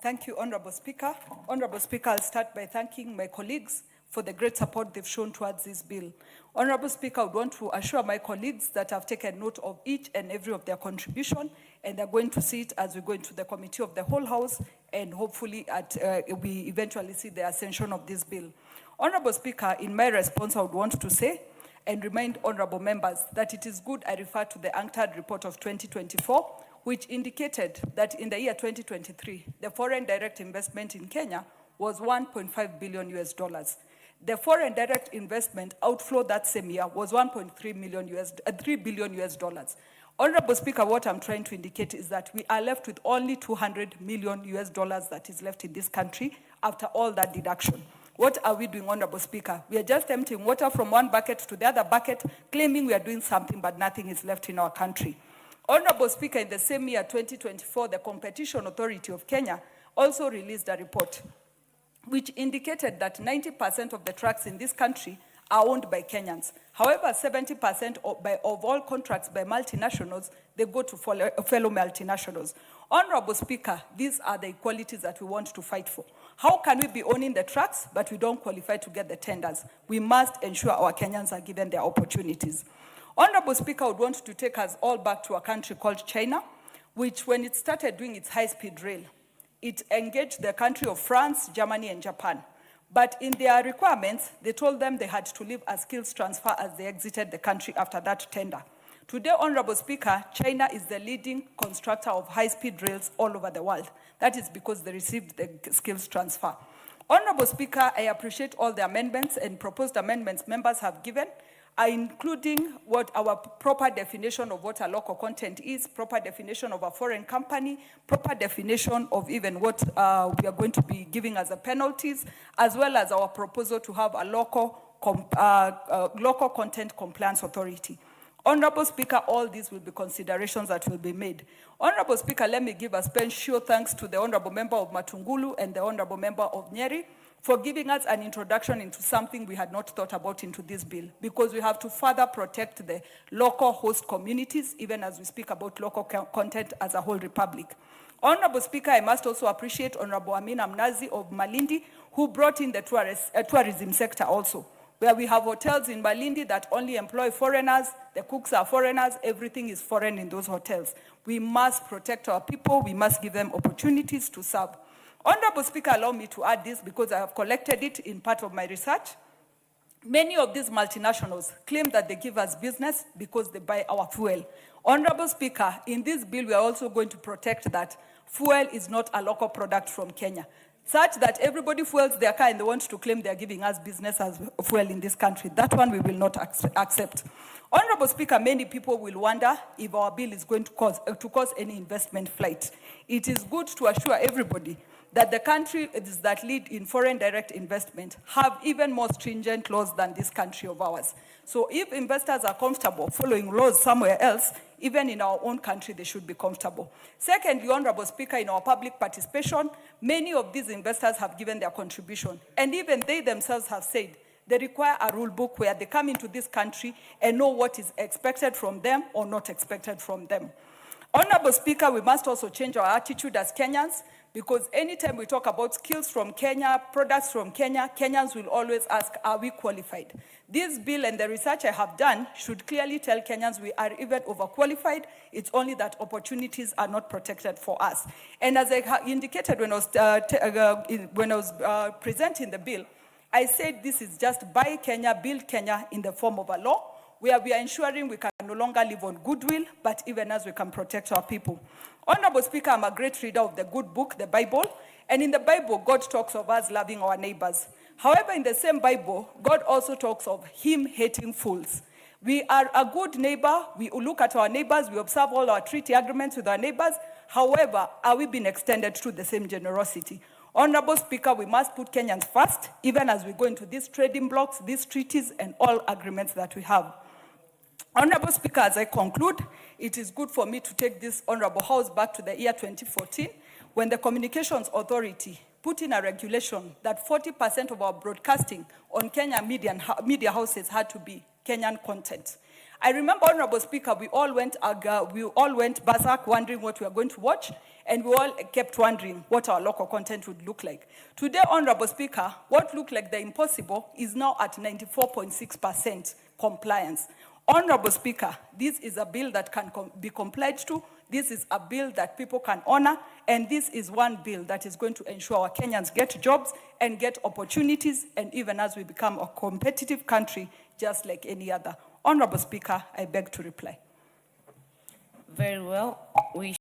Thank you, Honorable Speaker. Honorable Speaker, I'll start by thanking my colleagues for the great support they've shown towards this bill. Honorable Speaker, I would want to assure my colleagues that I've taken note of each and every of their contribution, and they're going to see it as we go into the Committee of the Whole House, and hopefully we eventually see the ascension of this bill. Honorable Speaker, in my response, I would want to say and remind honorable members that it is good I refer to the UNCTAD report of 2024, which indicated that in the year 2023, the foreign direct investment in Kenya was $1.5 billion US. The foreign direct investment outflow that same year was 3 billion US dollars. Honorable Speaker, what I'm trying to indicate is that we are left with only 200 million US dollars that is left in this country after all that deduction. What are we doing, Honorable Speaker? We are just emptying water from one bucket to the other bucket, claiming we are doing something, but nothing is left in our country. Honorable Speaker, in the same year, 2024, the Competition Authority of Kenya also released a report which indicated that 90% of the trucks in this country are owned by Kenyans. However, 70% of all contracts by multinationals, they go to fellow multinationals. Honorable Speaker, these are the equalities that we want to fight for. How can we be owning the trucks, but we don't qualify to get the tenders? We must ensure our Kenyans are given their opportunities. Honorable Speaker, I would want to take us all back to a country called China, which when it started doing its high-speed rail, it engaged the country of France, Germany, and Japan. But in their requirements, they told them they had to leave a skills transfer as they exited the country after that tender. Today, Honorable Speaker, China is the leading constructor of high-speed rails all over the world. That is because they received the skills transfer. Honorable Speaker, I appreciate all the amendments and proposed amendments members have given, including what our proper definition of what a local content is, proper definition of a foreign company, proper definition of even what we are going to be giving as a penalties, as well as our proposal to have a local content compliance authority. Honorable Speaker, all these will be considerations that will be made. Honorable Speaker, let me give a special thanks to the Honorable Member of Matungulu and the Honorable Member of Nyeri for giving us an introduction into something we had not thought about into this bill, because we have to further protect the local host communities, even as we speak about local content as a whole republic. Honorable Speaker, I must also appreciate Honorable Amina Mnazi of Malindi, who brought in the tourism sector also, where we have hotels in Malindi that only employ foreigners, the cooks are foreigners, everything is foreign in those hotels. We must protect our people, we must give them opportunities to serve. Honorable Speaker, allow me to add this because I have collected it in part of my research. Many of these multinationals claim that they give us business because they buy our fuel. Honorable Speaker, in this bill, we are also going to protect that fuel is not a local product from Kenya, such that everybody fuels their car and they want to claim they are giving us business as fuel in this country. That one we will not accept. Honorable Speaker, many people will wonder if our bill is going to cause any investment flight. It is good to assure everybody that the countries that lead in foreign direct investment have even more stringent laws than this country of ours. So if investors are comfortable following laws somewhere else, even in our own country, they should be comfortable. Secondly, Honorable Speaker, in our public participation, many of these investors have given their contribution, and even they themselves have said they require a rule book where they come into this country and know what is expected from them or not expected from them. Honorable Speaker, we must also change our attitude as Kenyans, because anytime we talk about skills from Kenya, products from Kenya, Kenyans will always ask, are we qualified? This bill and the research I have done should clearly tell Kenyans we are even overqualified. It's only that opportunities are not protected for us. And as I indicated when I was presenting the bill, I said this is just buy Kenya, build Kenya in the form of a law, where we are ensuring we can no longer live on goodwill, but even as we can protect our people. Honorable Speaker, I'm a great reader of the good book, the Bible, and in the Bible, God talks of us loving our neighbors. However, in the same Bible, God also talks of him hating fools. We are a good neighbor, we look at our neighbors, we observe all our treaty agreements with our neighbors. However, are we being extended through the same generosity? Honorable Speaker, we must put Kenyans first, even as we go into these trading blocks, these treaties, and all agreements that we have. Honorable Speaker, as I conclude, it is good for me to take this Honorable House back to the year 2014, when the Communications Authority put in a regulation that 40% of our broadcasting on Kenyan media houses had to be Kenyan content. I remember, Honorable Speaker, we all went berserk wondering what we were going to watch, and we all kept wondering what our local content would look like. Today, Honorable Speaker, what looked like the impossible is now at 94.6% compliance. Honorable Speaker, this is a bill that can be complied to. This is a bill that people can honor, and this is one bill that is going to ensure our Kenyans get jobs and get opportunities, and even as we become a competitive country, just like any other. Honorable Speaker, I beg to reply. Very well. We